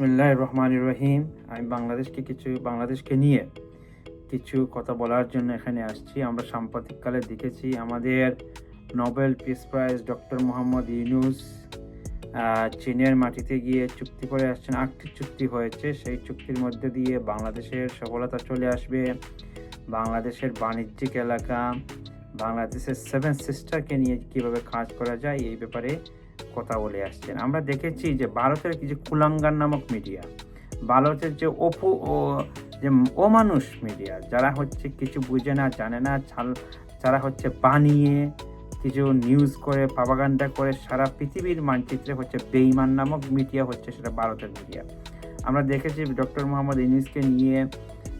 বিসমিল্লাহির রহমানির রহিম। আমি বাংলাদেশকে নিয়ে কিছু কথা বলার জন্য এখানে আসছি। আমরা সাম্প্রতিককালে দেখেছি আমাদের Nobel peace prize doctor Mohammad Yunus চীনের মাটিতে গিয়ে চুক্তি করে আসছেন। 8টি চুক্তি হয়েছে, সেই চুক্তির মধ্যে দিয়ে বাংলাদেশের সফলতা চলে আসবে। বাংলাদেশের বাণিজ্যিক এলাকা, বাংলাদেশের 7 সিস্টারকে নিয়ে কীভাবে কাজ করা যায় এই ব্যাপারে কথা বলে আসছেন। আমরা দেখেছি যে ভারতের কিছু কুলাঙ্গার নামক মিডিয়া, ভারতের যে যে অমানুষ মিডিয়া, যারা হচ্ছে কিছু বুঝে না, জানে না, যারা হচ্ছে বানিয়ে কিছু নিউজ করে, প্রপাগান্ডা করে সারা পৃথিবীর মানচিত্রে হচ্ছে বেঈমান নামক মিডিয়া হচ্ছে সেটা ভারতের মিডিয়া। আমরা দেখেছি ডক্টর মোহাম্মদ ইউনূসকে নিয়ে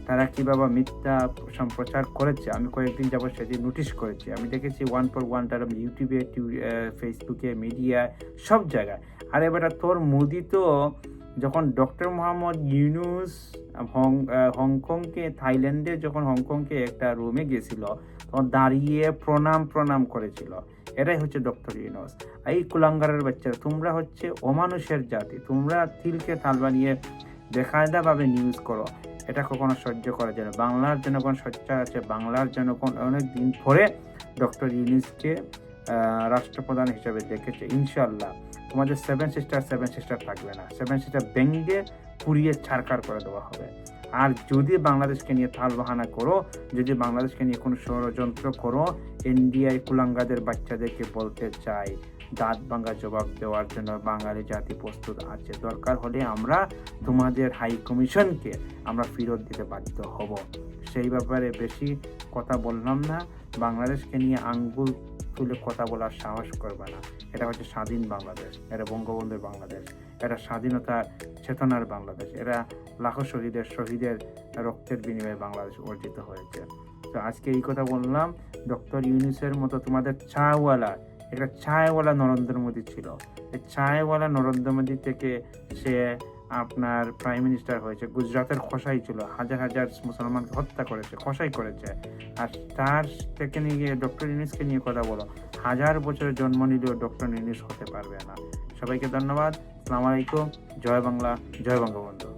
তারা কীভাবে মিথ্যা সম্প্রচার করেছে। আমি কয়েকদিন যাবত সেটি নোটিশ করেছি। আমি দেখেছি 1 তারা ইউটিউবে, ফেসবুকে, মিডিয়ায়, সব জায়গায়। আর এবার তোর মোদি তো যখন ডক্টর মোহাম্মদ ইউনূস থাইল্যান্ডে যখন হংকংকে একটা রুমে গেছিল, তখন দাঁড়িয়ে প্রণাম করেছিল। এটাই হচ্ছে ডক্টর ইউনূস। এই কুলাঙ্গারের বাচ্চারা, তোমরা হচ্ছে অমানুষের জাতি। তোমরা তিলকে তাল বানিয়ে বেকায়দাভাবে নিউজ করো, এটা কখনো সহ্য করা যায় না। বাংলার জনগণ সোচ্চার আছে। বাংলার জনগণ অনেক দিন পরে ডক্টর ইউনূসকে রাষ্ট্রপ্রধান হিসেবে দেখেছে। ইনশাল্লাহ তোমাদের 7 সিস্টার থাকবে না। 7 সিস্টার ভেঙে পুড়িয়ে ছারখার করে দেওয়া হবে। আর যদি বাংলাদেশকে নিয়ে তাল বাহানা করো, যদি বাংলাদেশকে নিয়ে কোনো ষড়যন্ত্র করো, ইন্ডিয়ায় কুলাঙ্গাদের বাচ্চাদেরকে বলতে চাই, দাঁত ভাঙা জবাব দেওয়ার জন্য বাঙালি জাতি প্রস্তুত আছে। দরকার হলে আমরা তোমাদের হাই কমিশনকে আমরা ফেরত দিতে বাধ্য হব। সেই ব্যাপারে বেশি কথা বললাম না। বাংলাদেশকে নিয়ে আঙ্গুল তুলে কথা বলার সাহস করবে না। এটা হচ্ছে স্বাধীন বাংলাদেশ, এটা বঙ্গবন্ধুর বাংলাদেশ, এটা স্বাধীনতার চেতনার বাংলাদেশ, এটা লাখো শহীদের রক্তের বিনিময়ে বাংলাদেশ অর্জিত হয়েছে। তো আজকে এই কথা বললাম। ডক্টর ইউনূসের মতো তোমাদের একটা ছায়াওয়ালা নরেন্দ্র মোদী ছিল। এই ছায়াওয়ালা নরেন্দ্র মোদী থেকে সে আপনার প্রাইম মিনিস্টার হয়েছে। গুজরাটের খোসাই ছিল, হাজার মুসলমানকে হত্যা করেছে, খোসাই করেছে। আর তার থেকে নিয়ে ডক্টর ইউনূসকে নিয়ে কথা বলো, 1000 বছরের জন্ম নিলেও ডক্টর ইউনূস হতে পারবে না। সবাইকে ধন্যবাদ। আসসালামু আলাইকুম। জয় বাংলা, জয় বঙ্গবন্ধু।